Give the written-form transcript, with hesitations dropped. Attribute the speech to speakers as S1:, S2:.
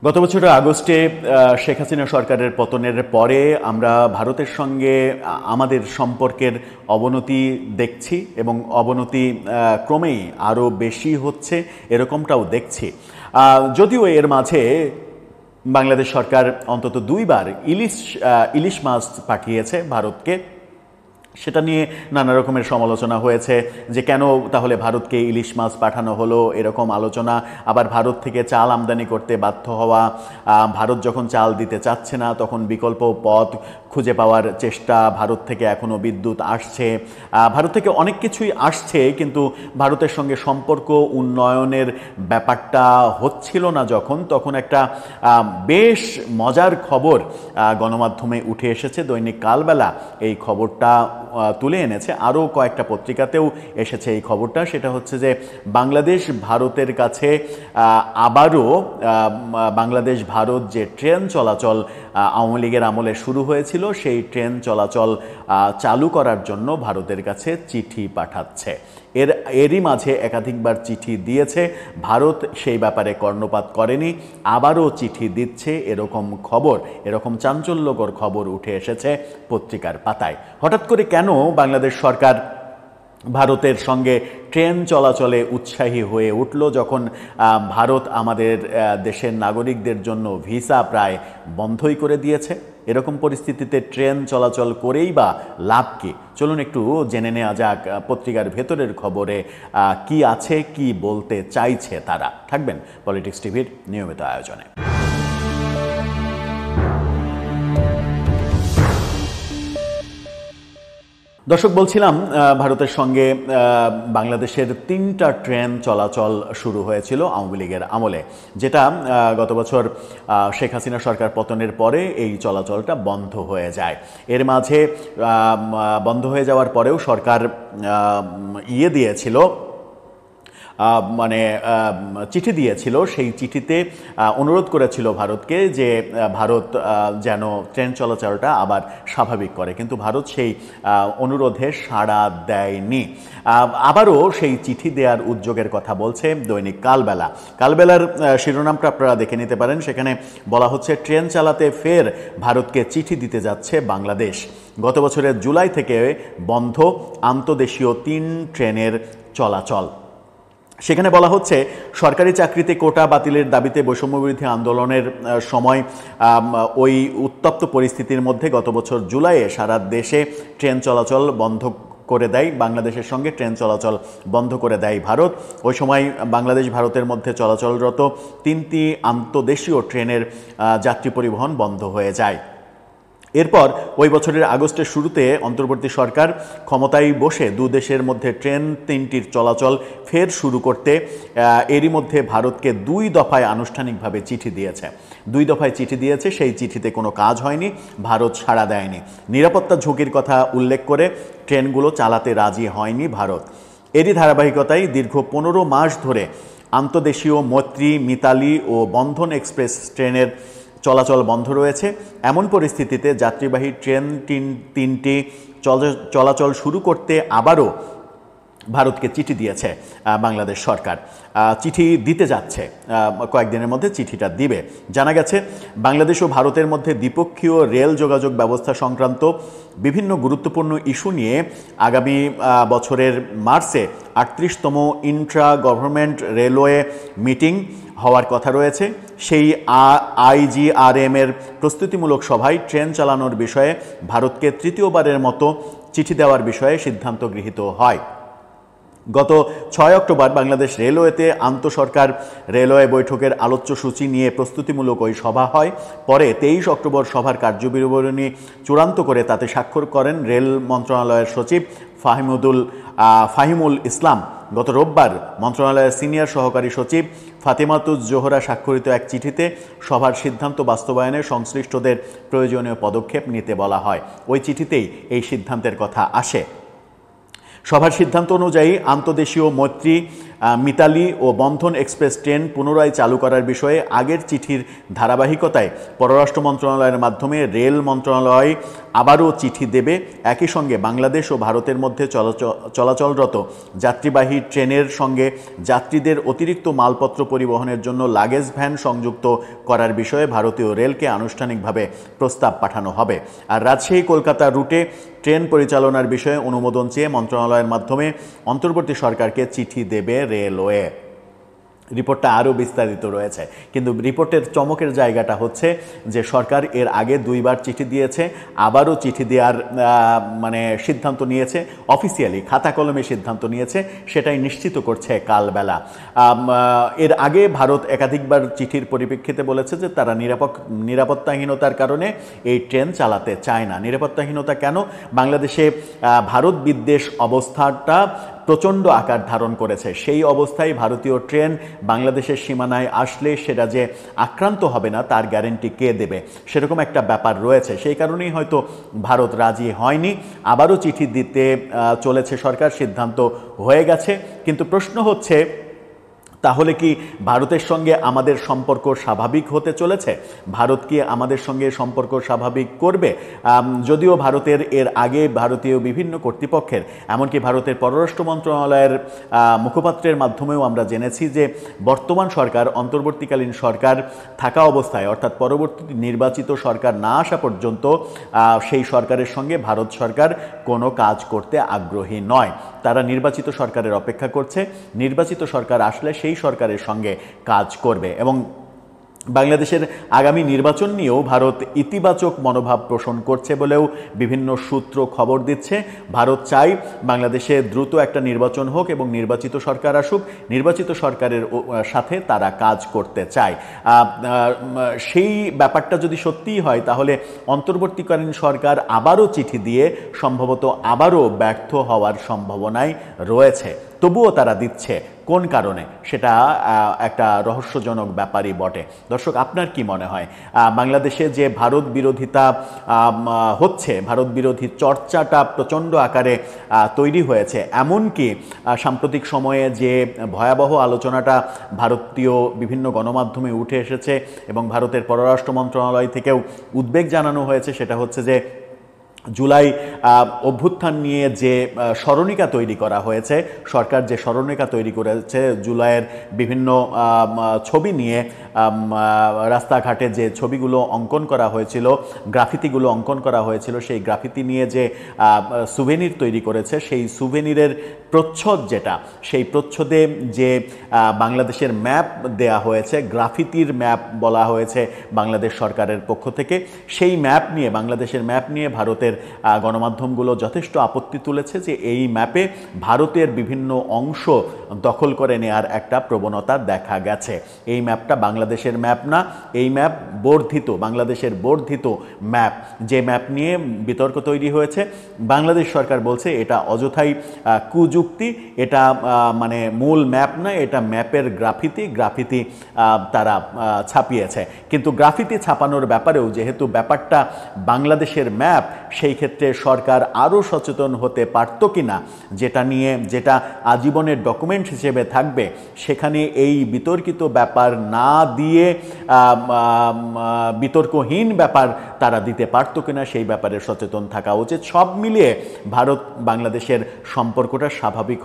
S1: গত বছরের আগস্টে শেখ হাসিনা সরকারের পতনের পরে আমরা ভারতের সঙ্গে আমাদের সম্পর্কের অবনতি দেখছি এবং অবনতি ক্রমেই আরও বেশি হচ্ছে এরকমটাও দেখছি। যদিও এর মাঝে বাংলাদেশ সরকার অন্তত দুইবার ইলিশ মাছ পাঠিয়েছে ভারতকে। সেটা নিয়ে নানা রকমের সমালোচনা হয়েছে যে কেন তাহলে ভারতকে ইলিশ মাছ পাঠানো হলো, এরকম আলোচনা। আবার ভারত থেকে চাল আমদানি করতে বাধ্য হওয়া, ভারত যখন চাল দিতে চাচ্ছে না তখন বিকল্প পথ খুঁজে পাওয়ার চেষ্টা, ভারত থেকে এখনও বিদ্যুৎ আসছে, ভারত থেকে অনেক কিছুই আসছে, কিন্তু ভারতের সঙ্গে সম্পর্ক উন্নয়নের ব্যাপারটা হচ্ছিল না যখন, তখন একটা বেশ মজার খবর গণমাধ্যমে উঠে এসেছে। দৈনিক কালবেলা এই খবরটা তুলে এনেছে, আরও কয়েকটা পত্রিকাতেও এসেছে এই খবরটা। সেটা হচ্ছে যে বাংলাদেশ ভারতের কাছে আবারও বাংলাদেশ ভারত যে ট্রেন চলাচল আওয়ামী লীগের আমলে শুরু হয়েছিল সেই ট্রেন চলাচল চালু করার জন্য ভারতের কাছে চিঠি পাঠাচ্ছে। এরই মাঝে একাধিকবার চিঠি দিয়েছে, ভারত সেই ব্যাপারে কর্ণপাত করেনি, আবারও চিঠি দিচ্ছে, এরকম চাঞ্চল্যকর খবর উঠে এসেছে পত্রিকার পাতায়। হঠাৎ করে কেন বাংলাদেশ সরকার ভারতের সঙ্গে ট্রেন চলাচলে উৎসাহী হয়ে উঠল, যখন ভারত আমাদের দেশের নাগরিকদের জন্য ভিসা প্রায় বন্ধই করে দিয়েছে? এরকম পরিস্থিতিতে ট্রেন চলাচল করেই বা লাভ কি? চলুন একটু জেনে নেওয়া যাক পত্রিকার ভেতরের খবরে কি আছে, কি বলতে চাইছে তারা। থাকবেন পলিটিক্স টিভির নিয়মিত আয়োজনে। দর্শক, বলছিলাম ভারতের সঙ্গে বাংলাদেশের 3টা ট্রেন চলাচল শুরু হয়েছিল আওয়ামী লীগের আমলে, যেটা গত বছর শেখ হাসিনা সরকার পতনের পরে এই চলাচলটা বন্ধ হয়ে যায়। এর মাঝে বন্ধ হয়ে যাওয়ার পরেও সরকার দিয়েছিল, চিঠি দিয়েছিল। সেই চিঠিতে অনুরোধ করেছিল ভারতকে যে ভারত যেন ট্রেন চলাচলটা আবার স্বাভাবিক করে, কিন্তু ভারত সেই অনুরোধে সাড়া দেয়নি। আবারও সেই চিঠি দেওয়ার উদ্যোগের কথা বলছে দৈনিক কালবেলার শিরোনামটা আপনারা দেখে নিতে পারেন। সেখানে বলা হচ্ছে, ট্রেন চালাতে ফের ভারতকে চিঠি দিতে যাচ্ছে বাংলাদেশ। গত বছরের জুলাই থেকে বন্ধ আন্তদেশীয় 3 ট্রেনের চলাচল। সেখানে বলা হচ্ছে, সরকারি চাকরিতে কোটা বাতিলের দাবিতে বৈষম্যবিরোধী আন্দোলনের সময় ওই উত্তপ্ত পরিস্থিতির মধ্যে গত বছর জুলাইয়ে সারা দেশে ট্রেন চলাচল বন্ধ করে দেয়, বাংলাদেশের সঙ্গে ট্রেন চলাচল বন্ধ করে দেয় ভারত। ওই সময় বাংলাদেশ ভারতের মধ্যে চলাচলরত 3টি আন্তদেশীয় ট্রেনের যাত্রী পরিবহন বন্ধ হয়ে যায়। এরপর ওই বছরের আগস্টের শুরুতে অন্তর্বর্তী সরকার ক্ষমতায় বসে 2 দেশের মধ্যে ট্রেন 3টির চলাচল ফের শুরু করতে এরই মধ্যে ভারতকে 2 দফায় আনুষ্ঠানিকভাবে চিঠি দিয়েছে। 2 দফায় চিঠি দিয়েছে, সেই চিঠিতে কোনো কাজ হয়নি, ভারত সাড়া দেয়নি। নিরাপত্তা ঝুঁকির কথা উল্লেখ করে ট্রেনগুলো চালাতে রাজি হয়নি ভারত। এরই ধারাবাহিকতায় দীর্ঘ 15 মাস ধরে আন্তদেশীয় মৈত্রী, মিতালি ও বন্ধন এক্সপ্রেস ট্রেনের চলাচল বন্ধ রয়েছে। এমন পরিস্থিতিতে যাত্রীবাহী ট্রেন 3টি চলাচল শুরু করতে আবারও ভারতকে চিঠি দিয়েছে বাংলাদেশ সরকার। চিঠি দিতে যাচ্ছে, কয়েকদিনের মধ্যে চিঠিটা দিবে। জানা গেছে, বাংলাদেশ ও ভারতের মধ্যে দ্বিপক্ষীয় রেল যোগাযোগ ব্যবস্থা সংক্রান্ত বিভিন্ন গুরুত্বপূর্ণ ইস্যু নিয়ে আগামী বছরের মার্চে 38তম ইন্ট্রা গভর্নমেন্ট রেলওয়ে মিটিং হওয়ার কথা রয়েছে। সেই IGRM এর প্রস্তুতিমূলক সভায় ট্রেন চালানোর বিষয়ে ভারতকে 3য়বারের মতো চিঠি দেওয়ার বিষয়ে সিদ্ধান্ত গৃহীত হয়। গত 6 অক্টোবর বাংলাদেশ রেলওয়েতে আন্তঃসরকার রেলওয়ে বৈঠকের আলোচ্য সূচি নিয়ে প্রস্তুতিমূলক ওই সভা হয়। পরে 23 অক্টোবর সভার কার্যবিবরণী চূড়ান্ত করে তাতে স্বাক্ষর করেন রেল মন্ত্রণালয়ের সচিব ফাহিমুল ইসলাম। গত রোববার মন্ত্রণালয়ের সিনিয়র সহকারী সচিব ফাতেমাতুজ জোহরা স্বাক্ষরিত এক চিঠিতে সভার সিদ্ধান্ত বাস্তবায়নে সংশ্লিষ্টদের প্রয়োজনীয় পদক্ষেপ নিতে বলা হয়। ওই চিঠিতেই এই সিদ্ধান্তের কথা আসে। সভার সিদ্ধান্ত অনুযায়ী আন্তদেশীয় মৈত্রী মিতালি ও বন্ধন এক্সপ্রেস ট্রেন পুনরায় চালু করার বিষয়ে আগের চিঠির ধারাবাহিকতায় পররাষ্ট্র মন্ত্রণালয়ের মাধ্যমে রেল মন্ত্রণালয় আবারও চিঠি দেবে। একই সঙ্গে বাংলাদেশ ও ভারতের মধ্যে চলাচলরত যাত্রীবাহী ট্রেনের সঙ্গে যাত্রীদের অতিরিক্ত মালপত্র পরিবহনের জন্য লাগেজ ভ্যান সংযুক্ত করার বিষয়ে ভারতীয় রেলকে আনুষ্ঠানিকভাবে প্রস্তাব পাঠানো হবে। আর রাজশাহী কলকাতা রুটে ট্রেন পরিচালনার বিষয়ে অনুমোদন চেয়ে মন্ত্রণালয়ের মাধ্যমে অন্তর্বর্তী সরকারকে চিঠি দেবে রেলওয়ে। রিপোর্টটা আরও বিস্তারিত রয়েছে, কিন্তু রিপোর্টের চমকের জায়গাটা হচ্ছে যে সরকার এর আগে দুইবার চিঠি দিয়েছে, আবারও চিঠি দেওয়ার সিদ্ধান্ত নিয়েছে, অফিসিয়ালি খাতা কলমে সিদ্ধান্ত নিয়েছে, সেটাই নিশ্চিত করছে কালবেলা। এর আগে ভারত একাধিকবার চিঠির পরিপ্রেক্ষিতে বলেছে যে তারা নিরাপত্তাহীনতার কারণে এই ট্রেন চালাতে চায় না। নিরাপত্তাহীনতা কেন? বাংলাদেশে ভারত বিদ্বেষ অবস্থাটা প্রচণ্ড আকার ধারণ করেছে। সেই অবস্থায় ভারতীয় ট্রেন বাংলাদেশের সীমানায় আসলে সেটা যে আক্রান্ত হবে না তার গ্যারেন্টি কে দেবে, সেরকম একটা ব্যাপার রয়েছে। সেই কারণেই হয়তো ভারত রাজি হয়নি। আবারও চিঠি দিতে চলেছে সরকার, সিদ্ধান্ত হয়ে গেছে। কিন্তু প্রশ্ন হচ্ছে, তাহলে কি ভারতের সঙ্গে আমাদের সম্পর্ক স্বাভাবিক হতে চলেছে? ভারত কি আমাদের সঙ্গে সম্পর্ক স্বাভাবিক করবে? যদিও ভারতের এর আগে ভারতীয় বিভিন্ন কর্তৃপক্ষের, এমনকি ভারতের পররাষ্ট্র মন্ত্রণালয়ের মুখপাত্রের মাধ্যমেও আমরা জেনেছি যে বর্তমান সরকার, অন্তর্বর্তীকালীন সরকার থাকা অবস্থায়, অর্থাৎ পরবর্তী নির্বাচিত সরকার না আসা পর্যন্ত সেই সরকারের সঙ্গে ভারত সরকার কোনো কাজ করতে আগ্রহী নয়। তারা নির্বাচিত সরকারের অপেক্ষা করছে। নির্বাচিত সরকার আসলে সেই সরকারের সঙ্গে কাজ করবে। এবং বাংলাদেশের আগামী নির্বাচন নিয়েও ভারত ইতিবাচক মনোভাব পোষণ করছে বলেও বিভিন্ন সূত্র খবর দিচ্ছে। ভারত চায় বাংলাদেশে দ্রুত একটা নির্বাচন হোক এবং নির্বাচিত সরকার আসুক। নির্বাচিত সরকারের সাথে তারা কাজ করতে চায়। সেই ব্যাপারটা যদি সত্যিই হয়, তাহলে অন্তর্বর্তীকালীন সরকার আবারও চিঠি দিয়ে সম্ভবত আবারও ব্যর্থ হওয়ার সম্ভাবনাই রয়েছে। তবুও তারা দিচ্ছে কোন কারণে, সেটা একটা রহস্যজনক ব্যাপারই বটে। দর্শক, আপনার কি মনে হয় বাংলাদেশে যে ভারত বিরোধিতা হচ্ছে, ভারত বিরোধী চর্চাটা প্রচণ্ড আকারে তৈরি হয়েছে, এমনকি সাম্প্রতিক সময়ে যে ভয়াবহ আলোচনাটা ভারতীয় বিভিন্ন গণমাধ্যমে উঠে এসেছে এবং ভারতের পররাষ্ট্র মন্ত্রণালয় থেকেও উদ্বেগ জানানো হয়েছে, সেটা হচ্ছে যে জুলাই অভ্যুত্থান নিয়ে যে স্মরণিকা তৈরি করা হয়েছে, সরকার যে স্মরণিকা তৈরি করেছে জুলাইয়ের বিভিন্ন ছবি নিয়ে, রাস্তাঘাটে যে ছবিগুলো অঙ্কন করা হয়েছিল, গ্রাফিতিগুলো অঙ্কন করা হয়েছিল, সেই গ্রাফিতি নিয়ে যে সুভেনির তৈরি করেছে, সেই সুভেনিরের প্রচ্ছদ যেটা, সেই প্রচ্ছদে যে বাংলাদেশের ম্যাপ দেয়া হয়েছে, গ্রাফিতির ম্যাপ বলা হয়েছে বাংলাদেশ সরকারের পক্ষ থেকে, সেই ম্যাপ নিয়ে, বাংলাদেশের ম্যাপ নিয়ে ভারতের গণমাধ্যমগুলো যথেষ্ট আপত্তি তুলেছে যে এই ম্যাপে ভারতের বিভিন্ন অংশ দখল করে নেয়ার একটা প্রবণতা দেখা গেছে। এই ম্যাপটা বাংলাদেশের ম্যাপ না, এই ম্যাপ বর্ধিত, বাংলাদেশের বর্ধিত ম্যাপ। যে ম্যাপ নিয়ে বিতর্ক তৈরি হয়েছে, বাংলাদেশ সরকার বলছে এটা অযথাই কুযুক্তি, এটা মূল ম্যাপ না, এটা ম্যাপের গ্রাফিতি তারা ছাপিয়েছে। কিন্তু গ্রাফিতি ছাপানোর ব্যাপারেও যেহেতু ব্যাপারটা বাংলাদেশের ম্যাপ, সেই ক্ষেত্রে সরকার আরও সচেতন হতে পারত কিনা, যেটা আজীবনের ডকুমেন্ট হিসেবে থাকবে, সেখানে এই বিতর্কিত ব্যাপার না দিয়ে বিতর্কহীন ব্যাপার তারা দিতে পারত কিনা, সেই ব্যাপারে সচেতন থাকা উচিত। সব মিলিয়ে ভারত বাংলাদেশের সম্পর্কটা স্বাভাবিক